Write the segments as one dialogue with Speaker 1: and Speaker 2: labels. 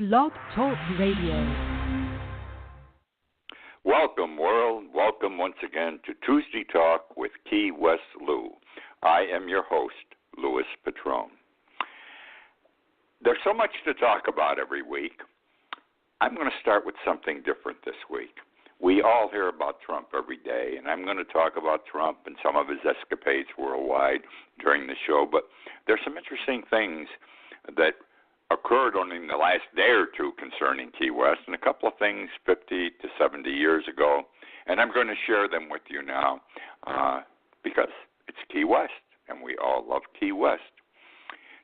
Speaker 1: Blog Talk Radio.
Speaker 2: Welcome, world. Welcome once again to Tuesday Talk with Key West Lou. I am your host, Louis Patrone. There's so much to talk about every week. I'm going to start with something different this week. We all hear about Trump every day, and I'm going to talk about Trump and some of his escapades worldwide during the show, but there's some interesting things that occurred only in the last day or two concerning Key West, and a couple of things 50 to 70 years ago, and I'm going to share them with you now because it's Key West, and we all love Key West.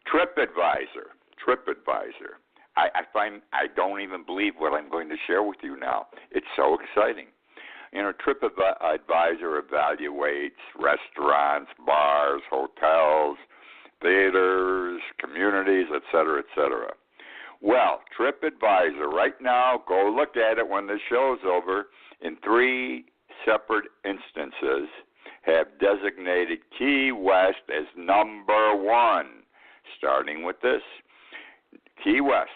Speaker 2: TripAdvisor. I don't even believe what I'm going to share with you now. It's so exciting. You know, TripAdvisor evaluates restaurants, bars, hotels, theaters, communities, etc., etc. Well, TripAdvisor, right now, go look at it when the show's over, in 3 separate instances, have designated Key West as number 1. Starting with this, Key West,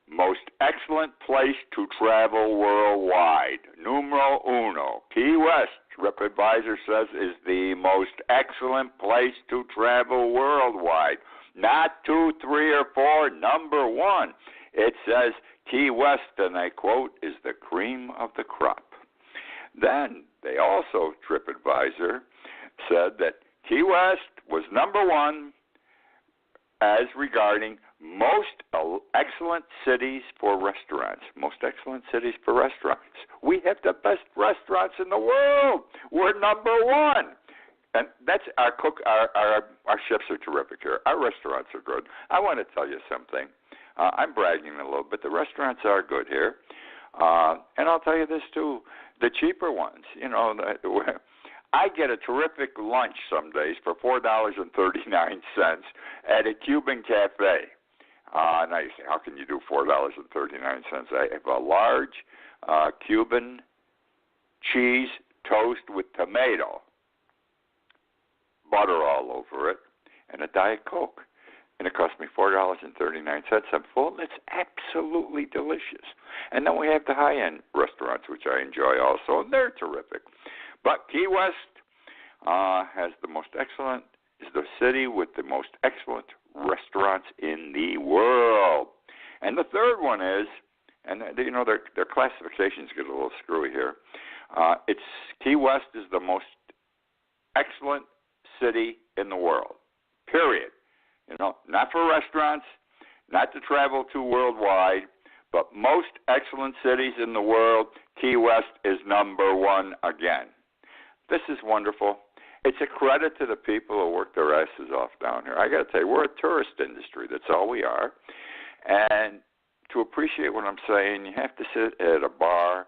Speaker 2: most excellent place to travel worldwide. Numero uno. Key West, TripAdvisor says, is the most excellent place to travel worldwide. Not 2, 3, or 4, number 1. It says Key West, and I quote, is the cream of the crop. Then they also, TripAdvisor, said that Key West was number 1 as regarding most excellent cities for restaurants. Most excellent cities for restaurants. We have the best restaurants in the world. We're number 1. And that's our chefs are terrific here. Our restaurants are good. I want to tell you something. I'm bragging a little bit. The restaurants are good here. And I'll tell you this, too. The cheaper ones, you know, I get a terrific lunch some days for $4.39 at a Cuban cafe. Now you say, how can you do $4.39? I have a large Cuban cheese toast with tomato, butter all over it, and a Diet Coke. And it cost me $4.39. I'm full. It's absolutely delicious. And then we have the high-end restaurants, which I enjoy also, and they're terrific. But Key West has the most excellent, is the city with the most excellent restaurants in the world. And the third one is, and you know their classifications get a little screwy here. It's Key West is the most excellent city in the world. Period. You know, not for restaurants, not to travel to worldwide, but most excellent cities in the world. Key West is number 1 again. This is wonderful. It's a credit to the people who work their asses off down here. I got to tell you, we're a tourist industry. That's all we are. And to appreciate what I'm saying, you have to sit at a bar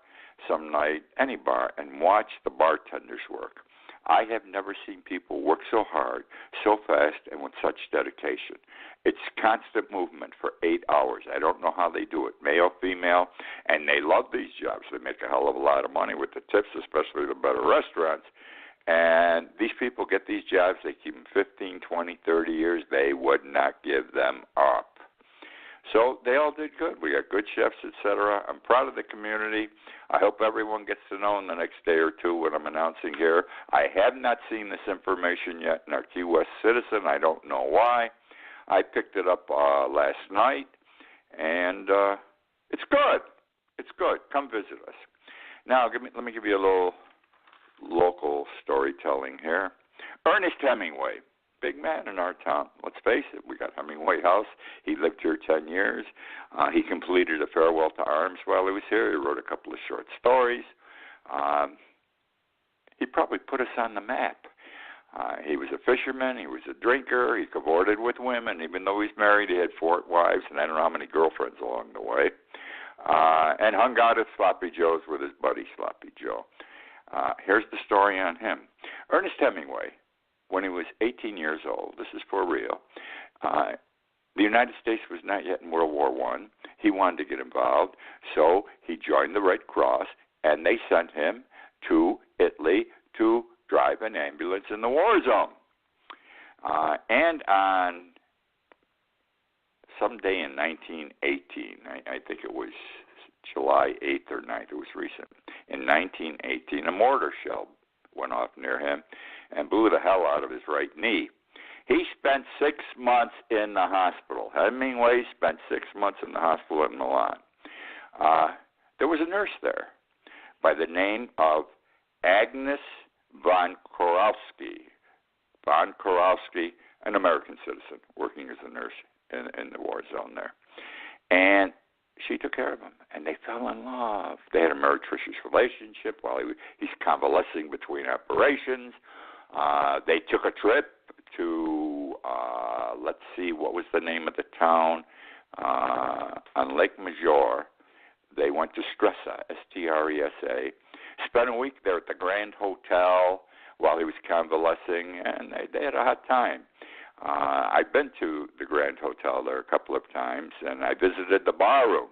Speaker 2: some night, any bar, and watch the bartenders work. I have never seen people work so hard, so fast, and with such dedication. It's constant movement for 8 hours. I don't know how they do it, male, female, and they love these jobs. They make a hell of a lot of money with the tips, especially the better restaurants. And these people get these jobs. They keep them 15, 20, 30 years. They would not give them up. So they all did good. We got good chefs, etc. I'm proud of the community. I hope everyone gets to know in the next day or two what I'm announcing here. I have not seen this information yet in our Key West Citizen. I don't know why. I picked it up last night, and it's good. It's good. Come visit us. Now, let me give you a little local storytelling here. Ernest Hemingway. Big man in our town. Let's face it, we got Hemingway House. He lived here 10 years. He completed a farewell to arms while he was here. He wrote a couple of short stories. He probably put us on the map. He was a fisherman. He was a drinker. He cavorted with women. Even though he's married, he had 4 wives, and I don't know how many girlfriends along the way. And hung out at Sloppy Joe's with his buddy Sloppy Joe. Here's the story on him. Ernest Hemingway, when he was 18 years old, this is for real, the United States was not yet in World War I. He wanted to get involved, so he joined the Red Cross, and they sent him to Italy to drive an ambulance in the war zone. And on someday in 1918. I think it was July 8th or 9th. It was recent. In 1918, a mortar shell went off near him and blew the hell out of his right knee. He spent 6 months in the hospital. Hemingway spent 6 months in the hospital in Milan. There was a nurse there by the name of Agnes von Kurowski. Von Kurowski, an American citizen, working as a nurse in the war zone there. And she took care of him, and they fell in love. They had a meretricious relationship while he's convalescing between operations. They took a trip to, let's see, what was the name of the town? On Lake Major. They went to Stresa, S-T-R-E-S-A, spent a week there at the Grand Hotel while he was convalescing, and they had a hot time. I've been to the Grand Hotel there a couple of times, and I visited the bar room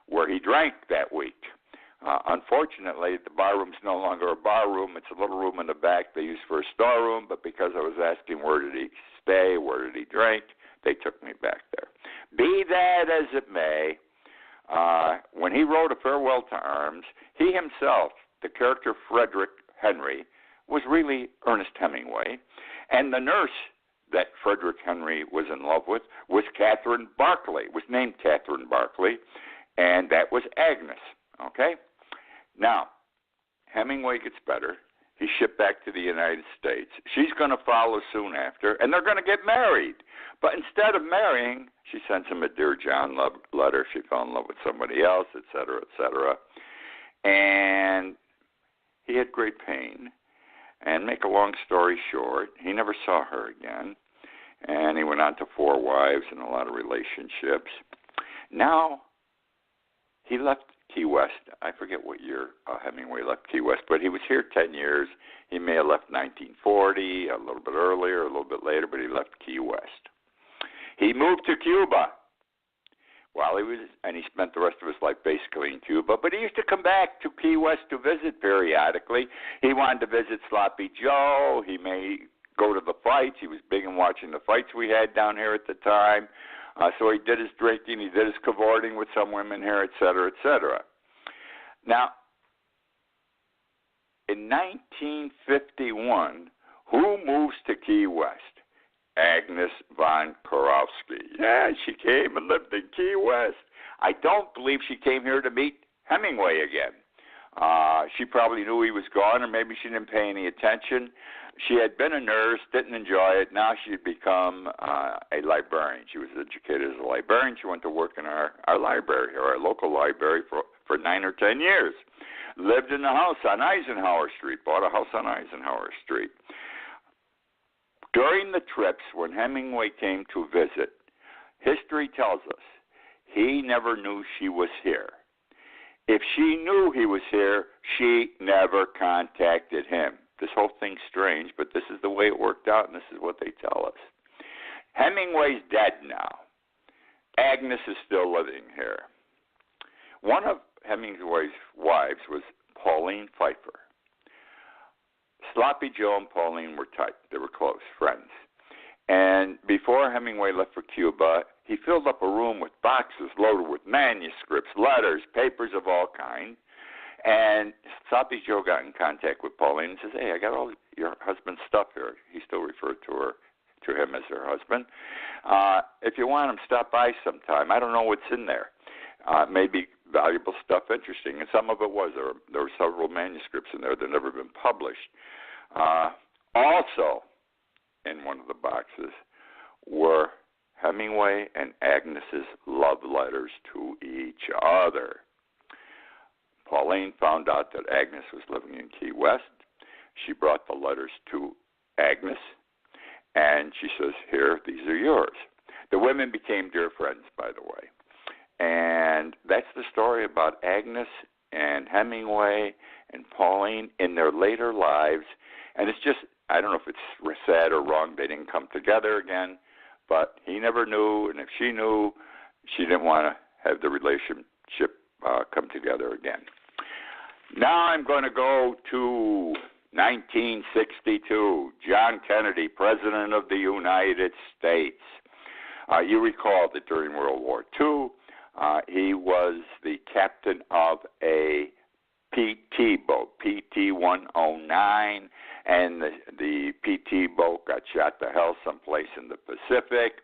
Speaker 2: where he drank that week. Unfortunately, the bar room's no longer a bar room. It's a little room in the back they use for a storeroom, but because I was asking where did he stay, where did he drink, they took me back there. Be that as it may, when he wrote A Farewell to Arms, he himself, the character Frederick Henry, was really Ernest Hemingway, and the nurse that Frederick Henry was in love with was Catherine Barclay, was named Catherine Barclay, and that was Agnes, okay? Now, Hemingway gets better. He's shipped back to the United States. She's going to follow soon after, and they're going to get married. But instead of marrying, she sends him a Dear John letter. She fell in love with somebody else, et cetera, et cetera. And he had great pain. And make a long story short, he never saw her again. And he went on to 4 wives and a lot of relationships. Now, he left Key West. I forget what year Hemingway left Key West, but he was here 10 years. He may have left 1940, a little bit earlier, a little bit later, but he left Key West. He moved to Cuba and he spent the rest of his life basically in Cuba, but he used to come back to Key West to visit periodically. He wanted to visit Sloppy Joe. He may go to the fights. He was big in watching the fights we had down here at the time. So he did his drinking, he did his cavorting with some women here, et cetera, et cetera. Now, in 1951, who moves to Key West? Agnes von Kurowski. Yeah, she came and lived in Key West. I don't believe she came here to meet Hemingway again. She probably knew he was gone, or maybe she didn't pay any attention. She had been a nurse, didn't enjoy it. Now she had become a librarian. She was educated as a librarian. She went to work in our library, or our local library, for 9 or 10 years. Lived in a house on Eisenhower Street, bought a house on Eisenhower Street. During the trips, when Hemingway came to visit, history tells us he never knew she was here. If she knew he was here, she never contacted him. This whole thing's strange, but this is the way it worked out, and this is what they tell us. Hemingway's dead now. Agnes is still living here. One of Hemingway's wives was Pauline Pfeiffer. Sloppy Joe and Pauline were tight. They were close friends. And before Hemingway left for Cuba, he filled up a room with boxes loaded with manuscripts, letters, papers of all kinds. And Sloppy Joe got in contact with Pauline and says, "Hey, I got all your husband's stuff here." He still referred to him as her husband. If you want him, stop by sometime. I don't know what's in there. Maybe valuable stuff, interesting. And some of it was. There were several manuscripts in there that had never been published. Also, in one of the boxes were Hemingway and Agnes's love letters to each other. Pauline found out that Agnes was living in Key West. She brought the letters to Agnes, and she says, "Here, these are yours." The women became dear friends, by the way. And that's the story about Agnes and Hemingway and Pauline in their later lives. And it's just, I don't know if it's sad or wrong they didn't come together again, but he never knew, and if she knew, she didn't want to have the relationship come together again. Now I'm going to go to 1962, John Kennedy, President of the United States. You recall that during World War II, he was the captain of a PT boat, PT-109, and the PT boat got shot to hell someplace in the Pacific,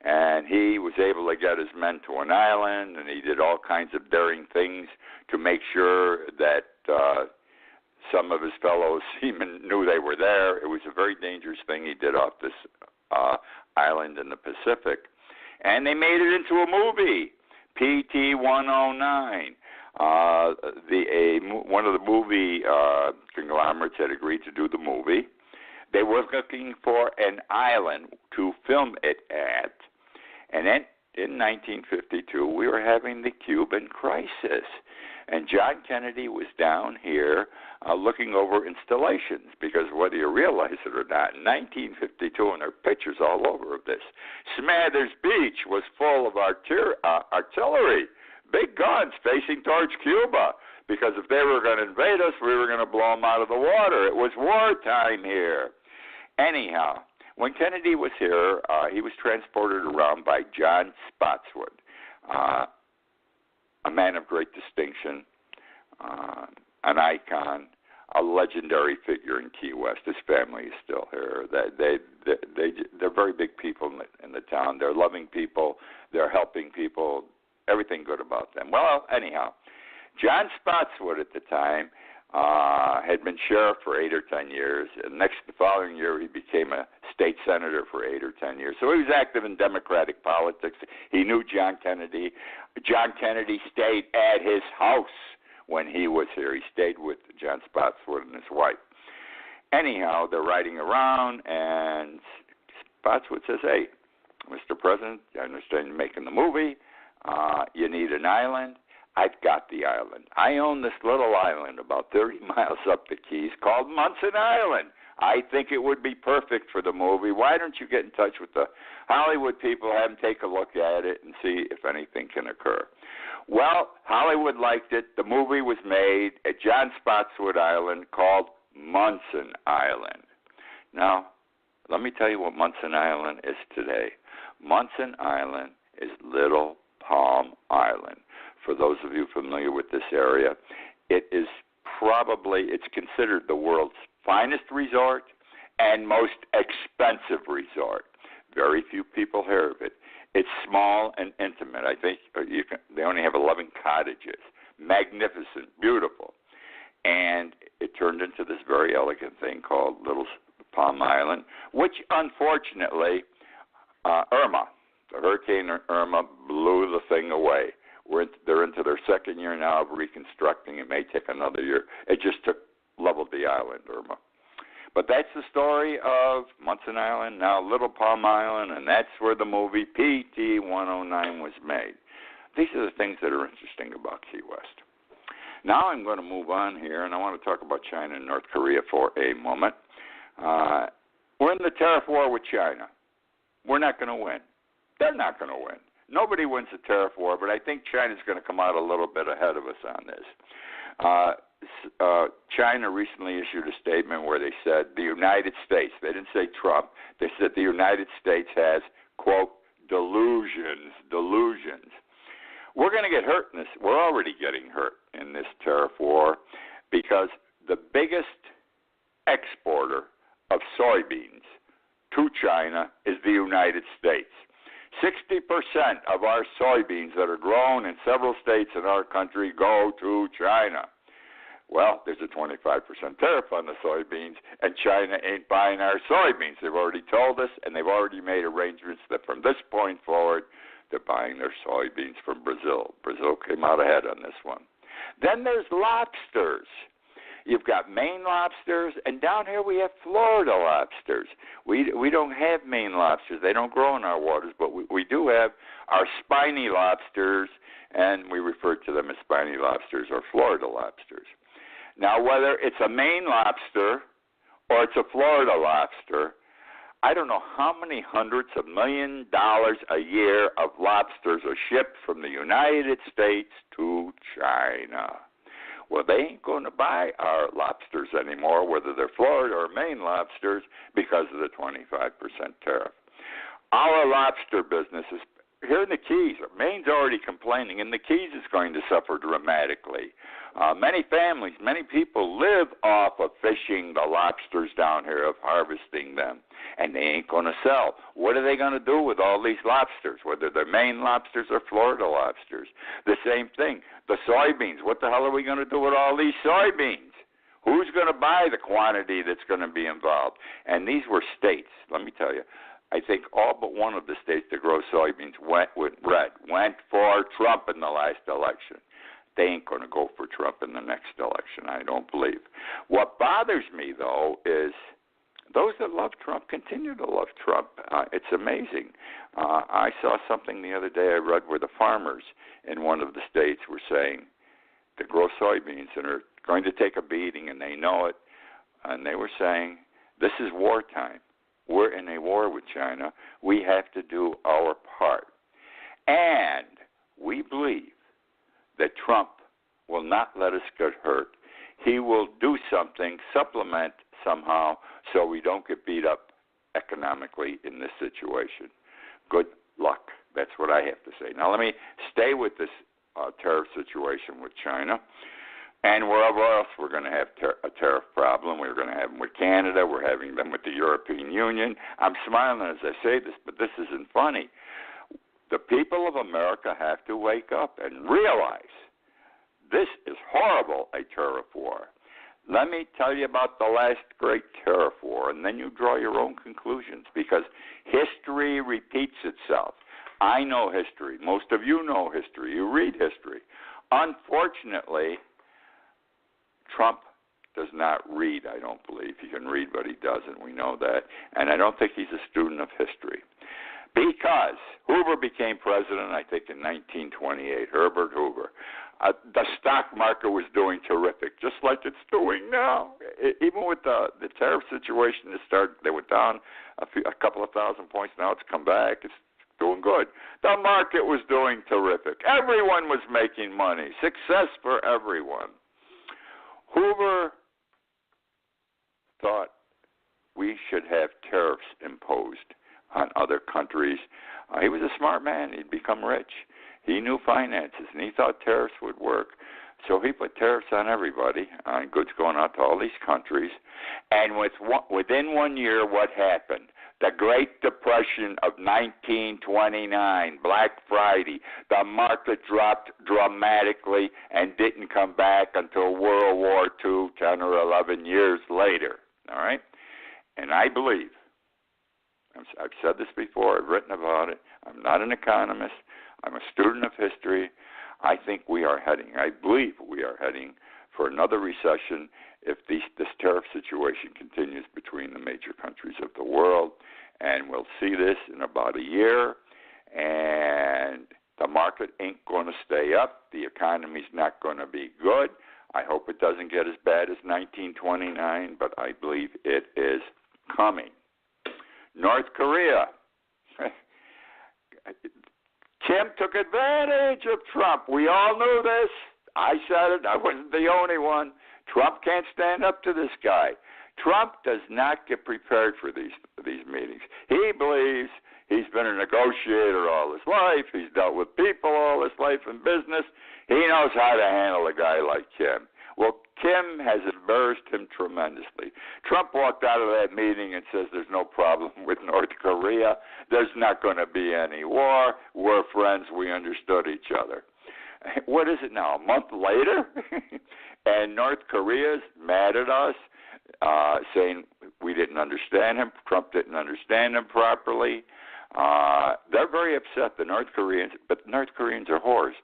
Speaker 2: and he was able to get his men to an island, and he did all kinds of daring things to make sure that some of his fellow seamen knew they were there. It was a very dangerous thing he did off this island in the Pacific. And they made it into a movie, PT-109. One of the movie conglomerates had agreed to do the movie. They were looking for an island to film it at. And then in 1952, we were having the Cuban crisis. And John Kennedy was down here looking over installations, because whether you realize it or not, in 1952, and there are pictures all over of this, Smathers Beach was full of artillery, big guns facing towards Cuba, because if they were going to invade us, we were going to blow them out of the water. It was wartime here. Anyhow, when Kennedy was here, he was transported around by John Spotswood, a man of great distinction, an icon, a legendary figure in Key West. His family is still here. They're very big people in the town. They're loving people. They're helping people. Everything good about them. Well, anyhow, John Spotswood at the time had been sheriff for 8 or 10 years. And the following year, he became a state senator for 8 or 10 years. So he was active in Democratic politics. He knew John Kennedy. John Kennedy stayed at his house when he was here. He stayed with John Spotswood and his wife. Anyhow, they're riding around, and Spotswood says, "Hey, Mr. President, I understand you're making the movie. You need an island. I've got the island. I own this little island about 30 miles up the Keys called Munson Island. I think it would be perfect for the movie. Why don't you get in touch with the Hollywood people, have them take a look at it, and see if anything can occur?" Well, Hollywood liked it. The movie was made at John Spotswood Island called Munson Island. Now, let me tell you what Munson Island is today. Munson Island is Little Palm Island. For those of you familiar with this area, it's considered the world's finest resort and most expensive resort. Very few people hear of it. It's small and intimate. I think they only have 11 cottages. Magnificent, beautiful. And it turned into this very elegant thing called Little Palm Island, which unfortunately, Hurricane Irma blew the thing away. They're into their second year now of reconstructing. It may take another year. It just leveled the island, Irma. But that's the story of Munson Island, now Little Palm Island, and that's where the movie PT-109 was made. These are the things that are interesting about Key West. Now I'm going to move on here, and I want to talk about China and North Korea for a moment. We're in the Tariff War with China. We're not going to win. They're not going to win. Nobody wins the Tariff War, but I think China's going to come out a little bit ahead of us on this. China recently issued a statement where they said the United States, they didn't say Trump, they said the United States has, quote, delusions. We're going to get hurt in this. We're already getting hurt in this Tariff War because the biggest exporter of soybeans to China is the United States. 60% of our soybeans that are grown in several states in our country go to China. Well, there's a 25% tariff on the soybeans, and China ain't buying our soybeans. They've already told us, and they've already made arrangements that from this point forward, they're buying their soybeans from Brazil. Brazil came out ahead on this one. Then there's lobsters. You've got Maine lobsters, and down here we have Florida lobsters. We don't have Maine lobsters. They don't grow in our waters, but we do have our spiny lobsters, and we refer to them as spiny lobsters or Florida lobsters. Now, whether it's a Maine lobster or it's a Florida lobster, I don't know how many hundreds of $millions a year of lobsters are shipped from the United States to China. Well, they ain't going to buy our lobsters anymore, whether they're Florida or Maine lobsters, because of the 25% tariff. our lobster business is here in the Keys. Maine's already complaining, and the Keys is going to suffer dramatically. Many families, many people live off of fishing the lobsters down here, of harvesting them, and they ain't going to sell. What are they going to do with all these lobsters, whether they're Maine lobsters or Florida lobsters? The same thing. The soybeans, what the hell are we going to do with all these soybeans? Who's going to buy the quantity that's going to be involved? And these were states, let me tell you. I think all but one of the states that grow soybeans went for Trump in the last election. They ain't going to go for Trump in the next election, I don't believe. What bothers me, though, is those that love Trump continue to love Trump. It's amazing. I saw something the other day I read where the farmers in one of the states were saying to grow soybeans and are going to take a beating, and they know it, and they were saying, this is wartime. We're in a war with China. We have to do our part. And we believe that Trump will not let us get hurt. He will do something, supplement somehow, so we don't get beat up economically in this situation. Good luck. That's what I have to say. Now let me stay with this tariff situation with China. And wherever else we're going to have a tariff problem, we're going to have them with Canada, we're having them with the European Union. I'm smiling as I say this, but this isn't funny. The people of America have to wake up and realize this is horrible, a tariff war. Let me tell you about the last great tariff war, and then you draw your own conclusions, because history repeats itself. I know history. Most of you know history. You read history. Unfortunately, Trump does not read, I don't believe. He can read, but he doesn't. We know that. And I don't think he's a student of history. Because Hoover became president, I think, in 1928, Herbert Hoover. The stock market was doing terrific, just like it's doing now. Even with the tariff situation, they went down a couple of thousand points. Now it's come back. It's doing good. The market was doing terrific. Everyone was making money. Success for everyone. Hoover thought we should have tariffs imposed on other countries. He was a smart man. He'd become rich. He knew finances, and he thought tariffs would work. So he put tariffs on everybody, on goods going out to all these countries. And within 1 year, what happened? The Great Depression of 1929, Black Friday, the market dropped dramatically and didn't come back until World War II, 10 or 11 years later. All right? And I believe, I've said this before, I've written about it, I'm not an economist, I'm a student of history. I believe we are heading for another recession if this tariff situation continues between the major countries of the world. And we'll see this in about a year, and the market ain't going to stay up. The economy's not going to be good. I hope it doesn't get as bad as 1929, but I believe it is coming. North Korea. Kim took advantage of Trump. We all knew this. I said it. I wasn't the only one. Trump can't stand up to this guy. Trump does not get prepared for these meetings. He believes he's been a negotiator all his life. He's dealt with people all his life in business. He knows how to handle a guy like Kim. Well, Kim has embarrassed him tremendously. Trump walked out of that meeting and says there's no problem with North Korea. There's not going to be any war. We're friends. We understood each other. What is it now, a month later? And North Korea's mad at us, saying we didn't understand him. Trump didn't understand him properly. They're very upset, the North Koreans, but the North Koreans are whores.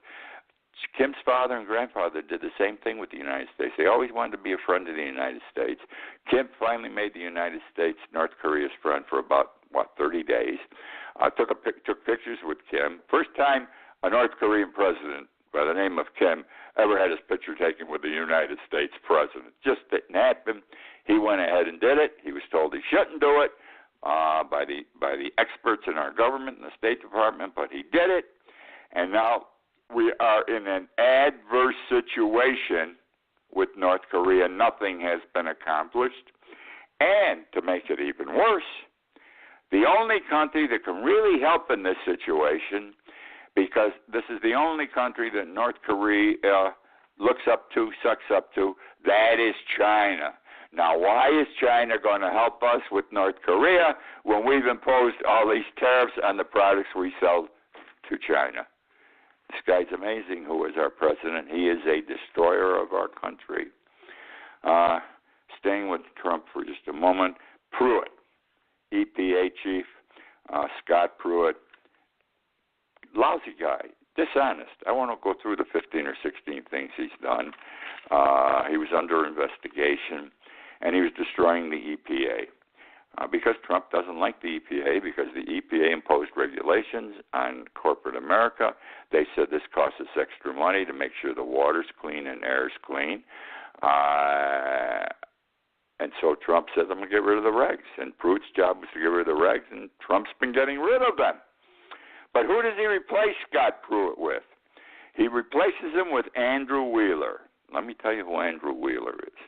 Speaker 2: Kim's father and grandfather did the same thing with the United States. They always wanted to be a friend of the United States. Kim finally made the United States North Korea's friend for about, 30 days. Took pictures with Kim. First time a North Korean president by the name of Kim ever had his picture taken with the United States president. Just didn't happen. He went ahead and did it. He was told he shouldn't do it by the experts in our government and the State Department, but he did it. And now we are in an adverse situation with North Korea. Nothing has been accomplished. And to make it even worse, The only country that can really help in this situation, because this is the only country that North Korea looks up to, sucks up to, that is China. Now, why is China going to help us with North Korea when we've imposed all these tariffs on the products we sell to China? This guy's amazing, who is our president. He is a destroyer of our country. Staying with Trump for just a moment, Pruitt, EPA chief, Scott Pruitt, lousy guy, dishonest. I won't go through the 15 or 16 things he's done. He was under investigation, and he was destroying the EPA. Because Trump doesn't like the EPA, because the EPA imposed regulations on corporate America. They said this costs us extra money to make sure the water's clean and air's clean. And so Trump says, I'm going to get rid of the regs. And Pruitt's job was to get rid of the regs, and Trump's been getting rid of them. But who does he replace Scott Pruitt with? He replaces him with Andrew Wheeler. Let me tell you who Andrew Wheeler is.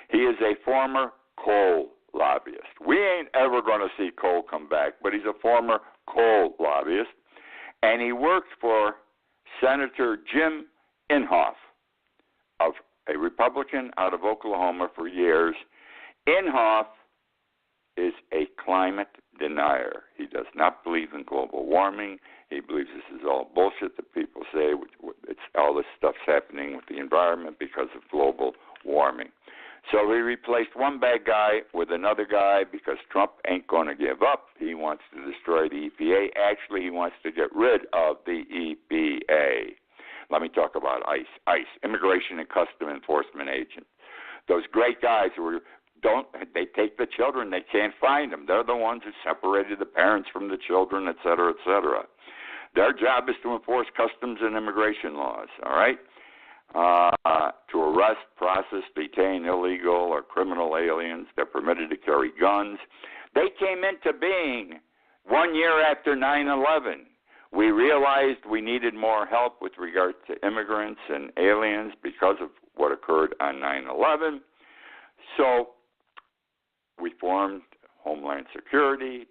Speaker 2: He is a former coal lobbyist. We ain't ever going to see coal come back, but he's a former coal lobbyist. And he worked for Senator Jim Inhofe, of a Republican out of Oklahoma, for years. Inhofe is a climate denier. He does not believe in global warming. He believes this is all bullshit that people say. It's all this stuff's happening with the environment because of global warming. So he replaced one bad guy with another guy because Trump ain't going to give up. He wants to destroy the EPA. Actually, he wants to get rid of the EPA. Let me talk about ICE, Immigration and Custom Enforcement Agent. Those great guys who they take the children, they can't find them. They're the ones who separated the parents from the children, et cetera, et cetera. Their job is to enforce customs and immigration laws, all right? To arrest, process, detain illegal or criminal aliens. They're permitted to carry guns. They came into being 1 year after 9/11. We realized we needed more help with regard to immigrants and aliens because of what occurred on 9/11. So we formed Homeland Security,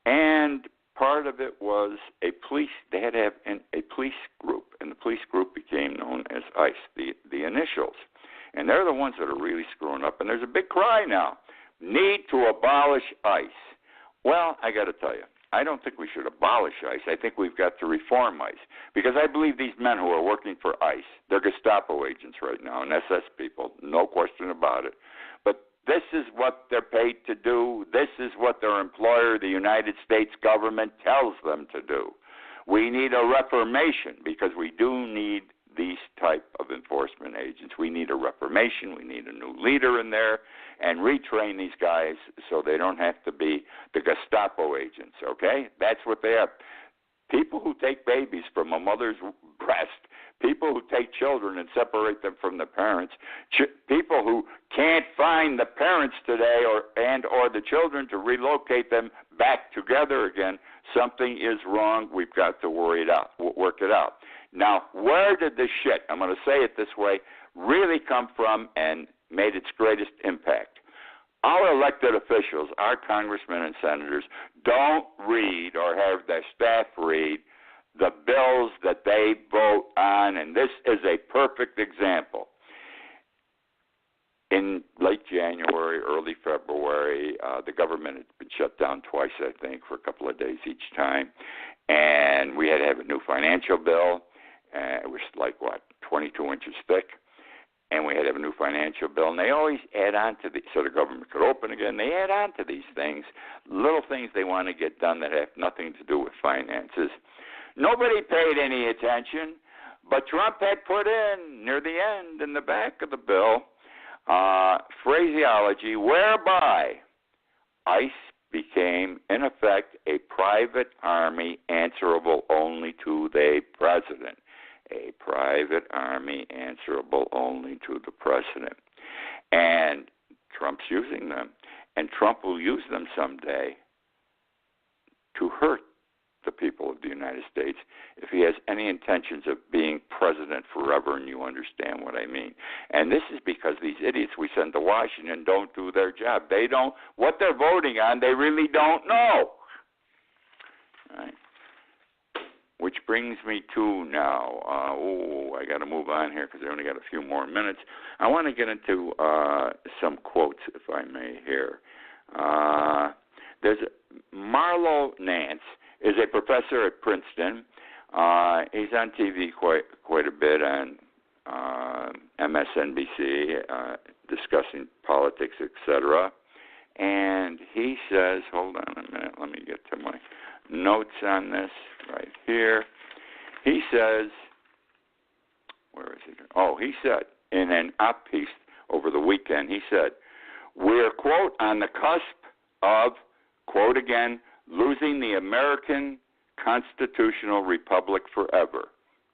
Speaker 2: and part of it was a police. They had to have a police group, and the police group became known as ICE, the initials. And they're the ones that are really screwing up. And there's a big cry now, need to abolish ICE. Well, I got to tell you, I don't think we should abolish ICE. I think we've got to reform ICE, because I believe these men who are working for ICE, they're Gestapo agents right now and SS people, no question about it. But this is what they're paid to do. This is what their employer, the United States government, tells them to do. We need a reformation, because we do need these type of enforcement agents. We need a reformation. We need a new leader in there and retrain these guys so they don't have to be the Gestapo agents, okay? That's what they are. People who take babies from a mother's breast, people who take children and separate them from the parents, people who can't find the parents today or the children to relocate them back together again. Something is wrong. We've got to work it out. Now, where did this shit, I'm going to say it this way, really come from and made its greatest impact? Our elected officials, our congressmen and senators, don't read or have their staff read the bills that they vote on, and this is a perfect example. In late January, early February, the government had been shut down twice, I think, for a couple of days each time, and we had to have a new financial bill. It was like, 22 inches thick, and we had to have a new financial bill. And they always add on to so the government could open again. They add on to these things, little things they want to get done that have nothing to do with finances. Nobody paid any attention, but Trump had put in, near the end, in the back of the bill, phraseology whereby ICE became, in effect, a private army answerable only to the president. A private army answerable only to the president. And Trump's using them. And Trump will use them someday to hurt the people of the United States if he has any intentions of being president forever, and you understand what I mean. And this is because these idiots we send to Washington don't do their job. They don't, what they're voting on, they really don't know. All right. Which brings me to now, I got to move on here because I only got a few more minutes. I want to get into some quotes, if I may, here. There's Marlo Nance is a professor at Princeton. He's on TV quite a bit on MSNBC, discussing politics, etc. And he says, hold on a minute, let me get to my notes on this right here. He says, where is it? Oh, he said in an op piece over the weekend, he said, we're, quote, on the cusp of, quote again, losing the American constitutional republic forever.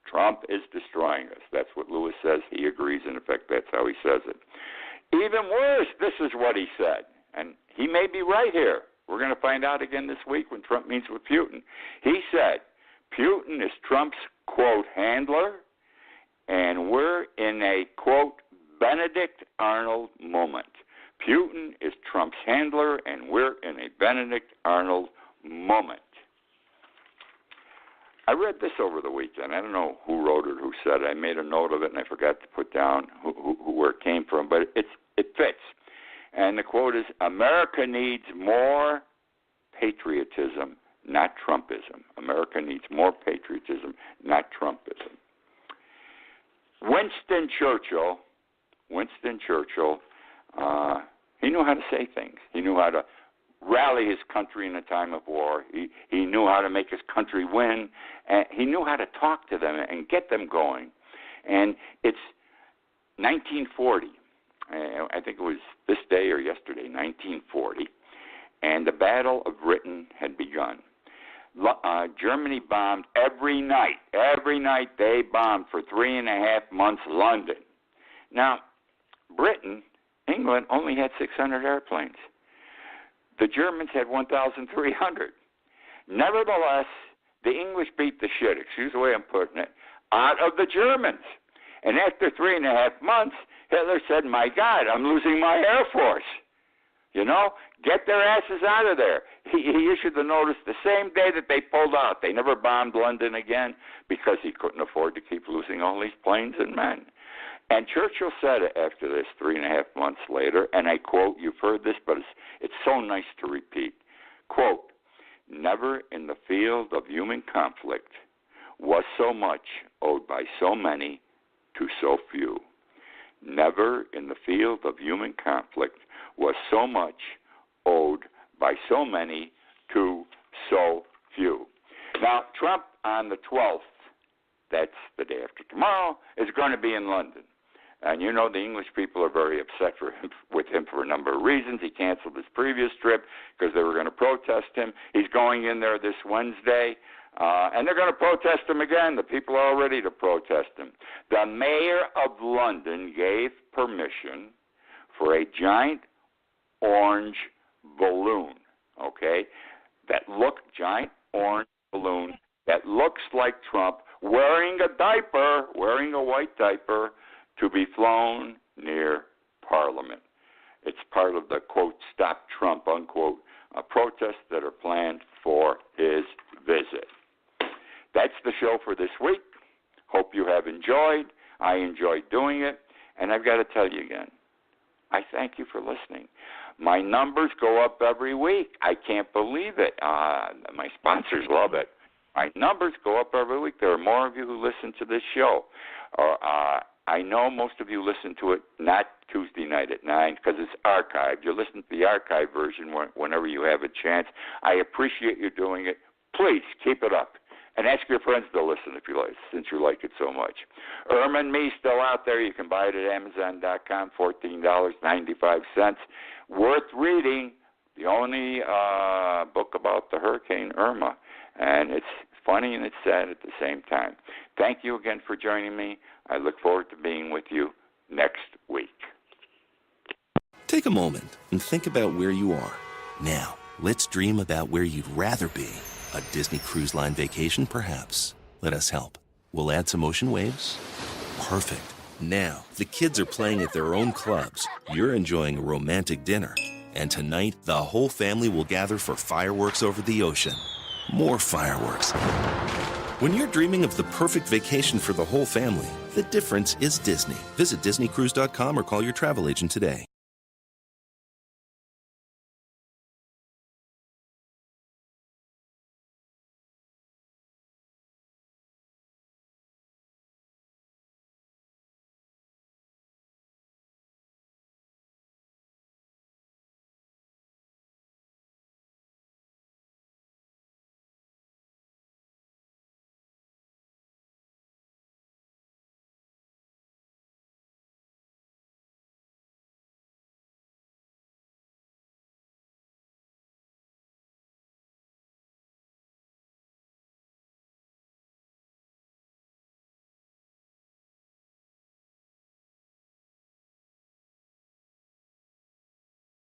Speaker 2: Trump is destroying us. That's what Lewis says. He agrees. In effect, that's how he says it. Even worse, this is what he said. And he may be right here. We're going to find out again this week when Trump meets with Putin. He said, Putin is Trump's, quote, handler, and we're in a, quote, Benedict Arnold moment. Putin is Trump's handler, and we're in a Benedict Arnold moment. I read this over the weekend. I don't know who wrote it, who said it. I made a note of it, and I forgot to put down where it came from, but it fits. And the quote is, America needs more patriotism, not Trumpism. America needs more patriotism, not Trumpism. Winston Churchill, he knew how to say things. He knew how to rally his country in a time of war. He knew how to make his country win. And he knew how to talk to them and get them going. And it's 1940. I think it was this day or yesterday, 1940, and the Battle of Britain had begun. Germany bombed every night. Every night they bombed for 3.5 months London. Now, Britain, England, only had 600 airplanes. The Germans had 1,300. Nevertheless, the English beat the shit, excuse the way I'm putting it, out of the Germans. And after 3.5 months, Hitler said, my God, I'm losing my Air Force. You know, get their asses out of there. He issued the notice the same day that they pulled out. They never bombed London again because he couldn't afford to keep losing all these planes and men. And Churchill said after this 3.5 months later, and I quote, you've heard this, but it's so nice to repeat, quote, never in the field of human conflict was so much owed by so many to so few. Never in the field of human conflict was so much owed by so many to so few. Now, Trump on the 12th, that's the day after tomorrow, is going to be in London. And you know the English people are very upset with him for a number of reasons. He canceled his previous trip because they were going to protest him. He's going in there this Wednesday. And they're going to protest him again. The people are all ready to protest him. The mayor of London gave permission for a giant orange balloon, okay, giant orange balloon that looks like Trump wearing a white diaper, to be flown near Parliament. It's part of the, quote, Stop Trump, unquote, protests that are planned for his visit. That's the show for this week. Hope you have enjoyed. I enjoyed doing it. And I've got to tell you again, I thank you for listening. My numbers go up every week. I can't believe it. My sponsors love it. My numbers go up every week. There are more of you who listen to this show. I know most of you listen to it not Tuesday night at 9 because it's archived. You listen to the archived version whenever you have a chance. I appreciate you doing it. Please keep it up. And ask your friends to listen if you like, since you like it so much. Irma and Me still out there. You can buy it at Amazon.com, $14.95. Worth reading. The only book about the Hurricane Irma. And it's funny and it's sad at the same time. Thank you again for joining me. I look forward to being with you next week.
Speaker 3: Take a moment and think about where you are. Now, let's dream about where you'd rather be. A Disney Cruise Line vacation, perhaps? Let us help. We'll add some ocean waves. Perfect. Now, the kids are playing at their own clubs. You're enjoying a romantic dinner. And tonight, the whole family will gather for fireworks over the ocean. More fireworks. When you're dreaming of the perfect vacation for the whole family, the difference is Disney. Visit DisneyCruise.com or call your travel agent today.